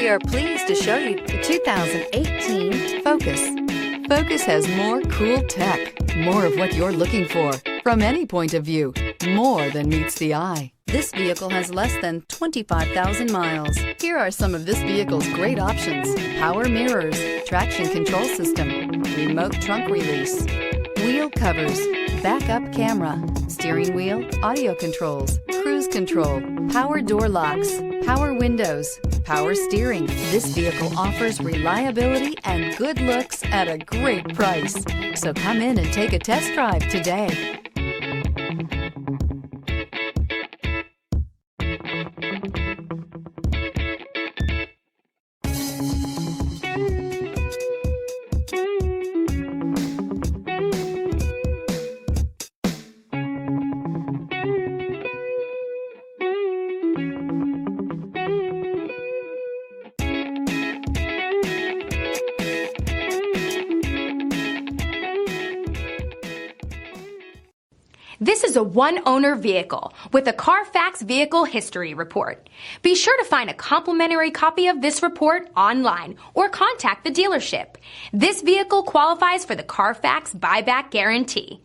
We are pleased to show you the 2018 Focus. Focus has more cool tech, more of what you're looking for. From any point of view, more than meets the eye. This vehicle has less than 25,000 miles. Here are some of this vehicle's great options: power mirrors, traction control system, remote trunk release, wheel covers, backup camera, steering wheel audio controls, cruise control, power door locks, power windows, power steering. This vehicle offers reliability and good looks at a great price. So come in and take a test drive today. This is a one-owner vehicle with a Carfax Vehicle History Report. Be sure to find a complimentary copy of this report online or contact the dealership. This vehicle qualifies for the Carfax Buyback Guarantee.